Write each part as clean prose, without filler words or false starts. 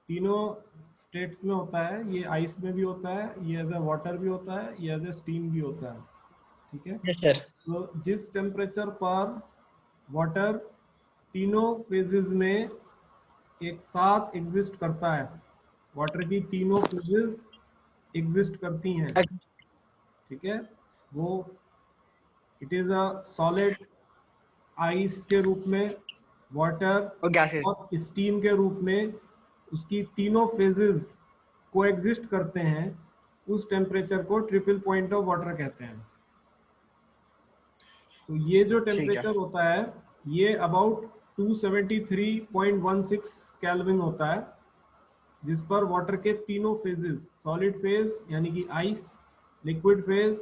तीनों स्टेट्स में होता है, ये आइस में भी होता है, ये एज ए वाटर भी होता है, ये एज ए स्टीम भी होता है। ठीक है, यस सर। तो जिस टेम्परेचर पर वाटर तीनों फेजेस में एक साथ एग्जिस्ट करता है, वाटर की तीनों फेजेस एग्जिस्ट करती हैं, ठीक है, वो it is a solid ice के रूप में, वाटर और गैसेस। और स्टीम के रूप में उसकी तीनों फेजेस को एग्जिस्ट करते हैं, उस टेम्परेचर को ट्रिपल पॉइंट ऑफ वाटर कहते हैं। तो ये जो ठीक है। टेम्परेचर होता है ये अबाउट 273.16 केल्विन होता है, जिस पर वाटर के तीनों फेजेस, सॉलिड फेज यानी कि आइस, लिक्विड फेज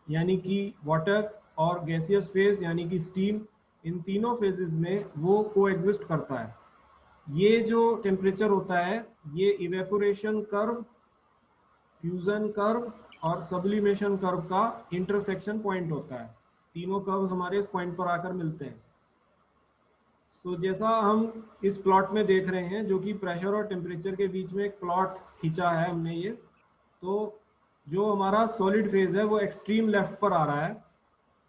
यानी कि वाटर, और गैसियस फेज यानी कि स्टीम, इन तीनों फेजेस में वो कोएग्जिस्ट करता है। ये जो टेम्परेचर होता है ये इवेपोरेशन कर्व, फ्यूजन कर्व और सब्लिमेशन कर्व का इंटरसेक्शन पॉइंट होता है। तीनों कर्व्स हमारे इस पॉइंट पर आकर मिलते हैं। तो जैसा हम इस प्लॉट में देख रहे हैं, जो कि प्रेशर और टेम्परेचर के बीच में एक प्लॉट खींचा है हमने ये, तो जो हमारा सॉलिड फेज है वो एक्सट्रीम लेफ्ट पर आ रहा है।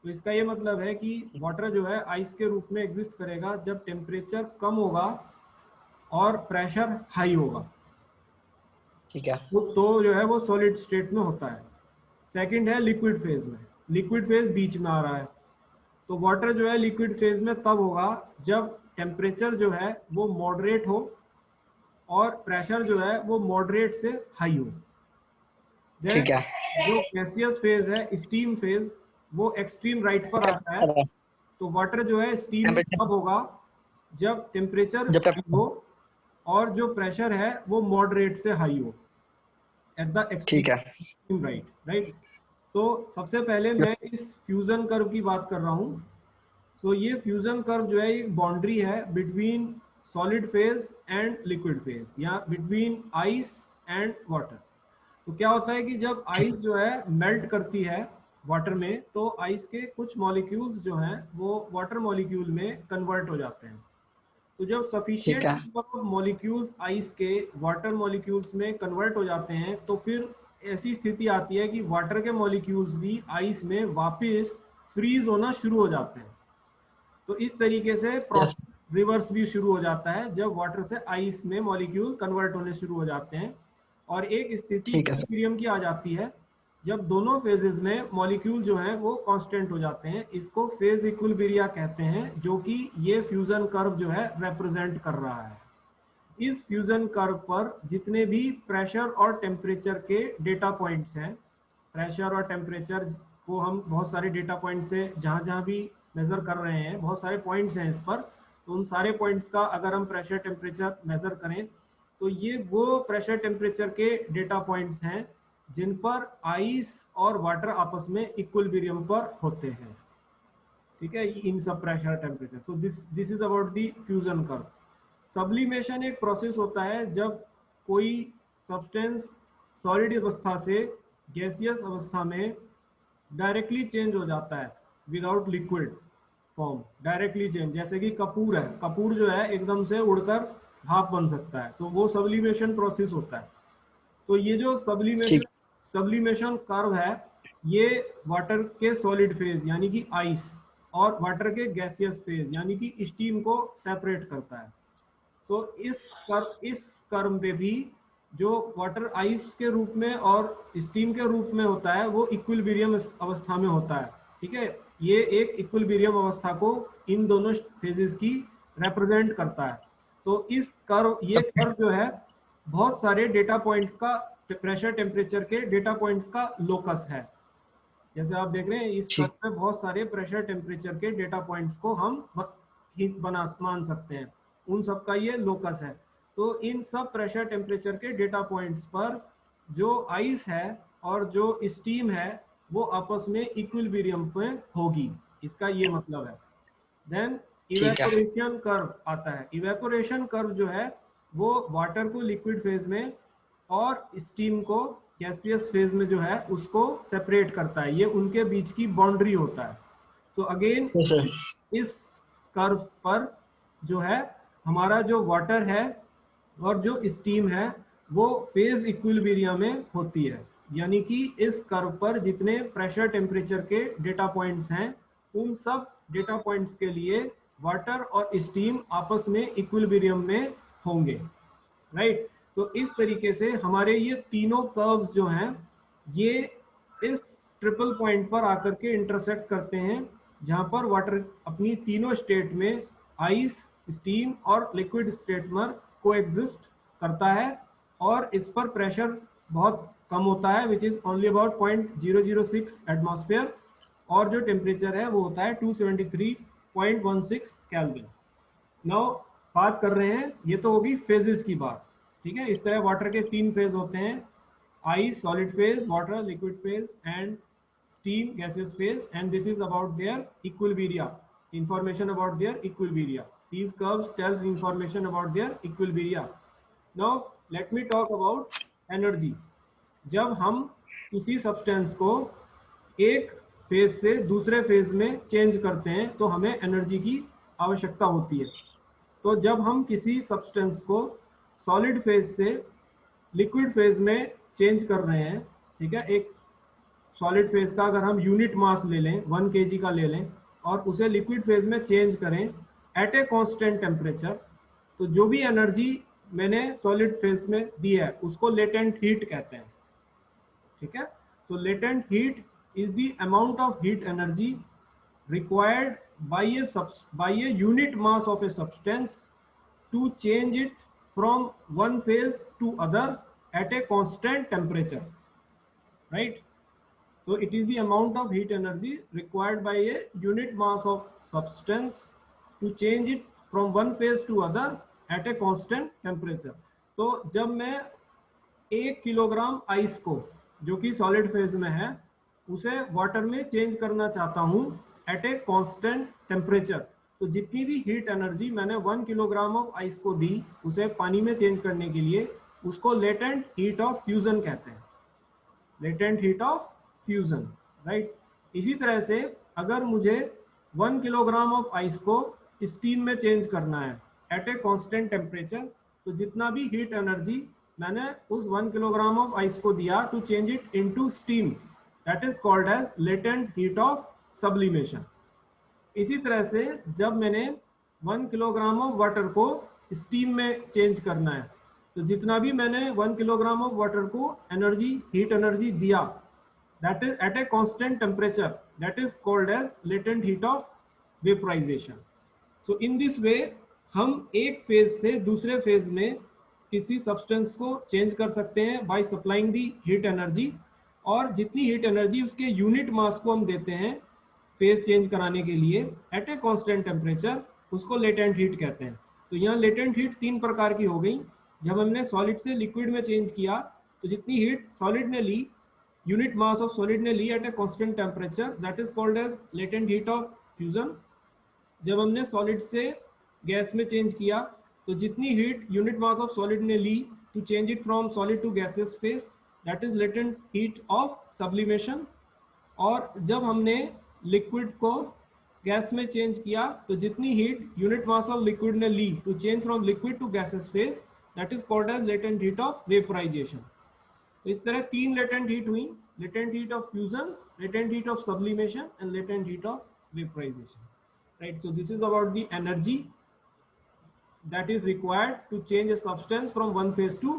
तो इसका ये मतलब है कि वाटर जो है आइस के रूप में एग्जिस्ट करेगा जब टेम्परेचर कम होगा और प्रेशर हाई होगा, ठीक है। तो जो है वो सॉलिड स्टेट में होता है। सेकंड है लिक्विड फेज में, लिक्विड फेज बीच में आ रहा है। तो वाटर जो है लिक्विड फेज में तब होगा जब टेम्परेचर जो है वो मॉडरेट हो और प्रेशर जो है वो मॉडरेट से हाई हो। देन ठीक है। जो गैसियस फेज है, स्टीम फेज, वो एक्सट्रीम राइट पर आता है। तो वाटर जो है स्टीम में टेम्परेचर तब होगा जब टेम्परेचर जब तक। हाई हो और जो प्रेशर है वो मॉडरेट से हाई हो, एट द ठीक है। Extreme right, right. तो सबसे पहले मैं इस फ्यूजन कर्व की बात कर रहा हूँ। तो ये फ्यूजन कर्व जो है एक बाउंड्री है between solid phase and liquid phase, या बिटवीन आइस एंड वाटर। तो क्या होता है कि जब आइस जो है मेल्ट करती है वाटर में, तो आइस के कुछ मॉलिक्यूल्स जो हैं वो वाटर मॉलिक्यूल में कन्वर्ट हो जाते हैं। तो जब ठीक सफिशिएंट है। नंबर ऑफ मॉलिक्यूल्स आइस के वाटर मॉलिक्यूल्स में कन्वर्ट हो जाते हैं, तो फिर ऐसी स्थिति आती है कि वाटर के मॉलिक्यूल्स भी आइस में वापस फ्रीज होना शुरू हो जाते हैं। तो इस तरीके से यस। प्रोसेस रिवर्स भी शुरू हो जाता है जब वाटर से आइस में मॉलिक्यूल कन्वर्ट होने शुरू हो जाते हैं। और एक स्थिति ठीक है सर। इक्विलिब्रियम की आ जाती है जब दोनों फेजेस में मॉलिक्यूल जो हैं वो कांस्टेंट हो जाते हैं। इसको फेज इक्विलिब्रिया कहते हैं, जो कि ये फ्यूजन कर्व जो है रिप्रेजेंट कर रहा है। इस फ्यूजन कर्व पर जितने भी प्रेशर और टेम्परेचर के डेटा पॉइंट्स हैं, प्रेशर और टेम्परेचर को हम बहुत सारे डेटा पॉइंट से जहां जहां भी मेजर कर रहे हैं, बहुत सारे पॉइंट्स हैं इस पर, तो उन सारे पॉइंट्स का अगर हम प्रेशर टेम्परेचर मेजर करें, तो ये वो प्रेशर टेम्परेचर के डेटा पॉइंट्स हैं जिन पर आइस और वाटर आपस में इक्विलिब्रियम पर होते हैं। ठीक है, इन सब pressure temperature. So this is about the fusion curve. Sublimation एक प्रोसेस होता है जब कोई सब्सटेंस सॉलिड अवस्था से गैसियस अवस्था में डायरेक्टली चेंज हो जाता है without liquid form, directly change. जैसे कि कपूर है, कपूर जो है एकदम से उड़कर भाप बन सकता है, तो वो सब्लिमेशन प्रोसेस होता है। तो ये जो ठीक। सब्लिमेशन कर्व है, ये वाटर के सॉलिड फेज यानी कि आइस और वाटर के गैसियस फेज यानी कि स्टीम को सेपरेट करता है। तो इस कर्व पे भी जो वाटर आइस के रूप में और स्टीम के रूप में होता है वो इक्विलिब्रियम अवस्था में होता है। ठीक है, ये एक इक्विलिब्रियम अवस्था को इन दोनों फेजेस की रिप्रेजेंट करता है। तो इस कर्व, ये कर्व जो है बहुत सारे डेटा पॉइंट्स का, प्रेशर टेम्परेचर के डेटा पॉइंट्स का लोकस है। जैसे आप देख रहे हैं इस कर्व ठीक। में बहुत सारे प्रेशर टेम्परेचर के डेटा पॉइंट्स को हम मान सकते हैं, उन सब का ये लोकस है। तो इन सब प्रेशर टेम्परेचर के डेटा पॉइंट्स पर जो आइस है और जो स्टीम है वो आपस में इक्विलिब्रियम पे होगी, इसका ये मतलब है। देन ठीक है। इवेपोरेशन कर्व आता है। इवेपोरेशन कर्व जो है वो वाटर को लिक्विड फेज में और स्टीम को गैसियस फेज में जो है उसको सेपरेट करता है, ये उनके बीच की बाउंड्री होता है। तो अगेन यस सर। इस कर्व पर जो है हमारा जो वाटर है और जो स्टीम है वो फेज इक्विलिब्रियम में होती है। यानी कि इस कर्व पर जितने प्रेशर टेम्परेचर के डेटा पॉइंट्स हैं उन सब डेटा पॉइंट्स के लिए वाटर और स्टीम आपस में इक्विलिब्रियम में होंगे, राइट। तो इस तरीके से हमारे ये तीनों कर्व्स जो हैं ये इस ट्रिपल पॉइंट पर आकर के इंटरसेक्ट करते हैं, जहां पर वाटर अपनी तीनों स्टेट में आइस, स्टीम और लिक्विड स्टेट में कोएग्जिस्ट करता है और इस पर प्रेशर बहुत कम होता है, which is only about 0.006 atmosphere, और जो टेम्परेचर है वो होता है 273.16 केल्विन। नाउ बात कर रहे हैं, ये तो होगी फेजेस की बात, ठीक है। इस तरह वाटर के 3 फेज होते हैं, ice solid phase, water liquid phase and steam gaseous phase, and this is about their equilibria, information about their equilibria. These curves tell information about their equilibria. Now let me talk about energy. जब हम किसी substance को एक phase से दूसरे phase में change करते हैं तो हमें एनर्जी की आवश्यकता होती है। तो जब हम किसी सब्सटेंस को सॉलिड फेज से लिक्विड फेज में चेंज कर रहे हैं, ठीक है, एक सॉलिड फेज का अगर हम यूनिट मास ले लें 1 kg का ले लें और उसे लिक्विड फेज में चेंज करें एट ए कांस्टेंट टेम्परेचर, तो जो भी एनर्जी मैंने सॉलिड फेज में दी है उसको लेटेंट हीट कहते हैं, ठीक है। तो latent heat is the amount of heat energy required by a unit mass of a substance to change it from one phase to other at a constant temperature, right. So it is the amount of heat energy required by a unit mass of substance to change it from one phase to other at a constant temperature. तो जब मैं 1 kilogram ice को जो कि solid phase में है उसे water में चेंज करना चाहता हूं एट ए कांस्टेंट टेम्परेचर, तो जितनी भी हीट एनर्जी मैंने 1 किलोग्राम ऑफ आइस को दी उसे पानी में चेंज करने के लिए उसको लेटेंट हीट ऑफ फ्यूजन कहते हैं, latent heat of fusion, right. इसी तरह से अगर मुझे 1 किलोग्राम ऑफ आइस को स्टीम में चेंज करना है एट ए कांस्टेंट टेम्परेचर, तो जितना भी हीट एनर्जी मैंने उस 1 किलोग्राम ऑफ आइस को दिया to change it into steam, that is called as latent heat of sublimation. इसी तरह से जब मैंने 1 किलोग्राम ऑफ वाटर को स्टीम में चेंज करना है, तो जितना भी मैंने 1 किलोग्राम ऑफ वाटर को एनर्जी, हीट एनर्जी दिया, that is at a constant temperature, that is called as latent heat of vaporization. So in this way हम एक फेज से दूसरे फेज में किसी सब्सटेंस को चेंज कर सकते हैं by supplying the heat energy, और जितनी हीट एनर्जी उसके यूनिट मास को हम देते हैं फेज चेंज कराने के लिए एट ए कांस्टेंट टेम्परेचर, उसको लेटेंट हीट कहते हैं। तो यहाँ लेटेंट हीट 3 प्रकार की हो गई। जब हमने सॉलिड से लिक्विड में चेंज किया तो जितनी हीट सॉलिड ने ली, यूनिट मास ऑफ सॉलिड ने ली at a constant temperature, that is called as latent heat of fusion. जब हमने सॉलिड से गैस में चेंज किया तो जितनी heat unit mass of solid ने ली to change it from solid to gaseous phase, that is latent heat of sublimation. और जब हमने लिक्विड को गैस में चेंज किया तो जितनी heat unit mass of liquid ने ली to change from liquid to gaseous phase, that is called as latent heat of vaporisation. तो इस तरह 3 लेटेंट हीट हुई, latent heat of fusion, latent heat of sublimation and latent heat of vaporisation, right. So this is about the energy that is required to change a substance from one phase to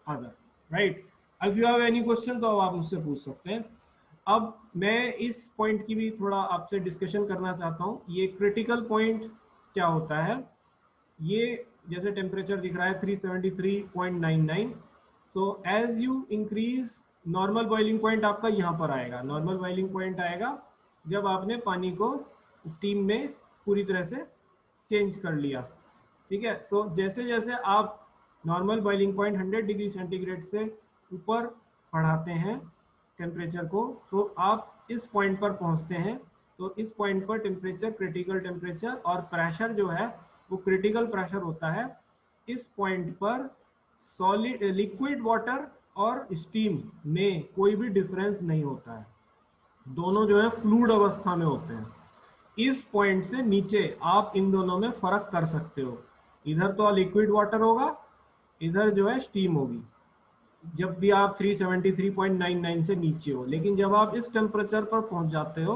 other, right? If you have any question तो आप मुझसे पूछ सकते हैं। अब मैं इस point की भी थोड़ा आपसे डिस्कशन करना चाहता हूँ। ये क्रिटिकल पॉइंट क्या होता है? ये जैसे टेम्परेचर दिख रहा है 373.99, so as you increase normal boiling point आपका यहाँ पर आएगा। नॉर्मल बॉइलिंग पॉइंट आएगा जब आपने पानी को स्टीम में पूरी तरह से चेंज कर लिया, ठीक है। सो जैसे जैसे आप normal boiling point 100 degree centigrade से ऊपर बढ़ाते हैं टेम्परेचर को, तो आप इस पॉइंट पर पहुंचते हैं। तो इस पॉइंट पर टेम्परेचर, क्रिटिकल टेम्परेचर और प्रेशर जो है वो क्रिटिकल प्रेशर होता है। इस पॉइंट पर सॉलिड, लिक्विड वाटर और स्टीम में कोई भी डिफरेंस नहीं होता है, दोनों जो है फ्लूइड अवस्था में होते हैं। इस पॉइंट से नीचे आप इन दोनों में फर्क कर सकते हो, इधर तो लिक्विड वाटर होगा, इधर जो है स्टीम होगी जब भी आप 373.99 से नीचे हो। लेकिन जब आप इस टेम्परेचर पर पहुंच जाते हो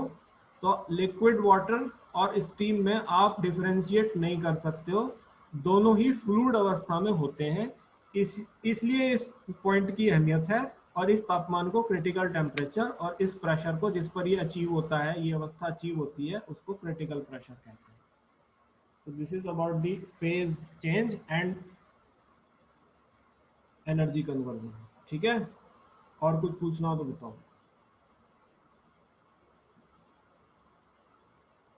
तो लिक्विड वाटर और स्टीम में आप डिफरेंशिएट नहीं कर सकते हो, दोनों ही फ्लूइड अवस्था में होते हैं। इसलिए इस पॉइंट की अहमियत है और इस तापमान को क्रिटिकल टेम्परेचर और इस प्रेशर को जिस पर ये अचीव होता है, ये अवस्था अचीव होती है, उसको क्रिटिकल प्रेशर कहते हैं। So this is about the phase change and energy conversion. ठीक है, और कुछ पूछना हो तो बताओ।